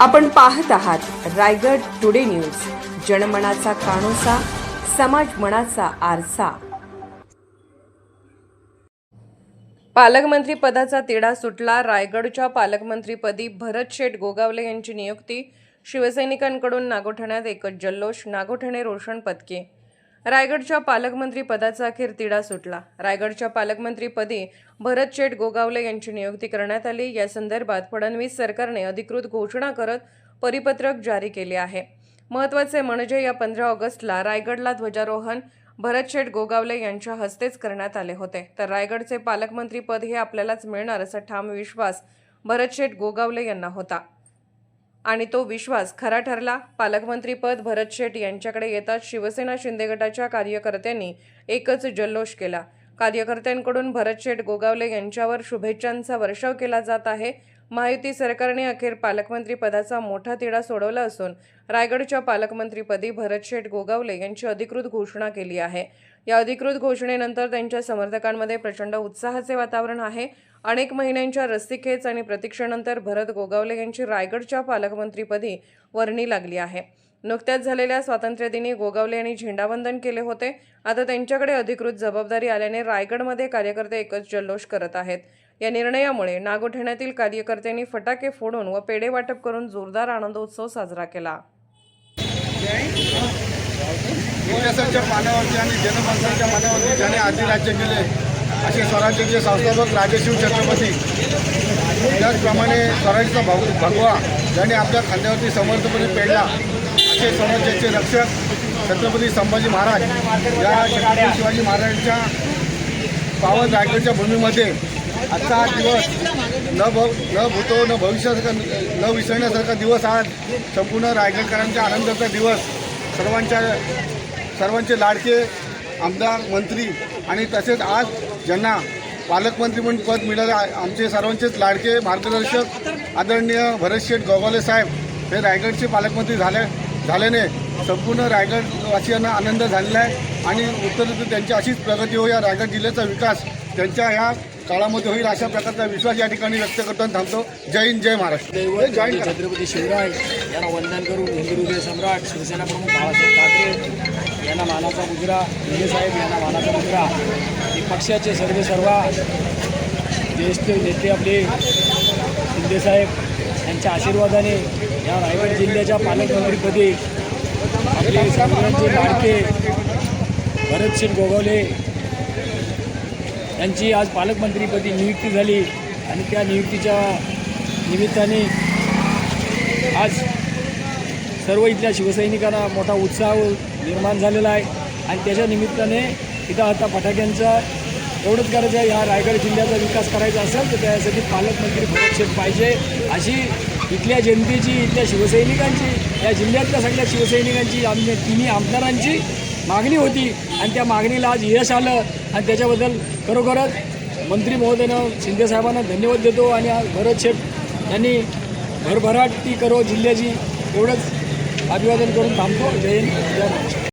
आपण पाहत आहात रायगड टुडे न्यूज, जनमनाचा कानोसा, समाज मनाचा आरसा। पालकमंत्री पदाचा तिढा सुटला। रायगडच्या पालकमंत्रीपदी भरत शेठ गोगावले यांची नियुक्ती। शिवसैनिकांकडून नागोठण्यात एकच जल्लोष, नागोठणे रोषण पदके। रायगडच्या पालकमंत्री पदाचा अखेर तिढा सुटला। रायगडच्या पालकमंत्रीपदी भरत शेठ गोगावले यांची नियुक्ती करण्यात आली। या संदर्भात फडणवीस सरकारने अधिकृत घोषणा करत परिपत्रक जारी केले आहे। महत्त्वाचे म्हणजे या 15 ऑगस्टला रायगडला ध्वजारोहण भरत शेठ गोगावले यांच्या हस्तेच करण्यात आले होते। तर रायगडचे पालकमंत्री पद हे आपल्यालाच मिळणार असा ठाम विश्वास भरत शेठ गोगावले यांना होता आणि तो विश्वास खरा ठरला। पालकमंत्री पद भरत शेठ यांच्याकडे येताच शिवसेना शिंदे गटाच्या कार्यकर्त्यांनी एकच जल्लोष केला। कार्यकर्त्यांकडून भरत शेठ गोगावले यांच्यावर शुभेच्छांचा वर्षाव केला जात आहे। महायुती सरकारने अखेर पालकमंत्री पदाचा मोठा तिढा सोडवला असून रायगडच्या पालकमंत्रीपदी भरत शेठ गोगावले यांची अधिकृत घोषणा केली आहे। या अधिकृत घोषणेनंतर त्यांच्या समर्थकांमध्ये प्रचंड उत्साहाचे वातावरण आहे। अनेक महिन्यांच्या रस्सीखेच आणि प्रतीक्षेनंतर भरत गोगावले यांची रायगडच्या पालकमंत्रीपदी वर्णी लागली आहे। नुकत्याच झालेल्या स्वातंत्र्यदिनी गोगावले यांनी झेंडावंदन केले होते। आता त्यांच्याकडे अधिकृत जबाबदारी आल्याने रायगडमध्ये कार्यकर्ते एकच जल्लोष करत आहेत। या निर्णयामुळे नागोठण्यातील कार्यकर्त्यांनी फटाके फोडून व पेढे वाटप करून जोरदार आनंदोत्सव साजरा केला। देशाच्या पाण्यावरती आणि जनमानसाच्या मानावरती ज्याने आधी राज्य केले असे स्वराज्याचे संस्थापक राजशिव छत्रपती, त्याचप्रमाणे स्वराज्याचा भगवा ज्याने आपल्या खांद्यावरती समर्थपणे पेडला असे स्वराज्याचे रक्षक छत्रपती संभाजी महाराज या छत्रपती शिवाजी महाराजांच्या पावन रायगडच्या भूमीमध्ये आजचा दिवस न भूतो न भविष्यासारखा न विसरण्यासारखा दिवस आज संपूर्ण रायगडकरांच्या आनंदाचा दिवस। सर्वांचे लाडके आमदार मंत्री आणि तसेच आज ज्यांना पालकमंत्री म्हणून पद मिळाले आमचे सर्वांचेच लाडके मार्गदर्शक आदरणीय भरत शेठ गोगावले साहेब हे रायगडचे पालकमंत्री झाल्याने संपूर्ण रायगडवासियांना आनंद झालेला आहे आणि उत्तरोत्तर त्यांची अशीच प्रगती होईल, या रायगड जिल्ह्याचा विकास त्यांच्या ह्या काळामध्ये होईल अशा प्रकारचा विश्वास या ठिकाणी व्यक्त करताना थांबतो। जय हिंद, जय महाराष्ट्र। छत्रपती शिवराय यांना वंदन करून हिंदू हृदय सम्राट शिवसेना प्रमुख बाळासाहेब ठाकरे यांना मानाचा मुजरा, शिंदे साहेब यांना मानाचा मुजरा, पक्षाचे सर्वा ज्येष्ठ नेते आपले शिंदे साहेब यांच्या आशीर्वादाने या रायगड जिल्ह्याच्या पालकमंत्रीपदी आपले सर्वांचे लाडके भरत शेठ गोगावले यांची आज पालकमंत्रीपदी नियुक्ती झाली आणि त्या नियुक्तीच्या निमित्ताने आज सर्व इथल्या शिवसैनिकांना मोठा उत्साह निर्माण झालेला आहे आणि त्याच्या निमित्ताने इथं आता फटाक्यांचा एवढंच करायचं आहे। या रायगड जिल्ह्याचा विकास करायचा असेल तर त्यासाठी पालकमंत्री भरत शेठ पाहिजे अशी इथल्या जनतेची, इथल्या शिवसैनिकांची, या जिल्ह्यातल्या सगळ्या शिवसैनिकांची, आमच्या तिन्ही आमदारांची मागणी होती आणि त्या मागणीला आज यश आलं आणि त्याच्याबद्दल खरोखरच मंत्री महोदयानं शिंदे साहेबांना धन्यवाद देतो आणि भरत शेठ यांनी भरभराटी करो जिल्ह्याची एवढंच अभिवादन करून थांबतो। जय हिंद, जय महाराष्ट्र।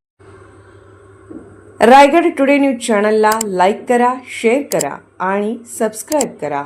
रायगड टुडे न्यूज चॅनलला लाईक करा, शेअर करा आणि सबस्क्राईब करा।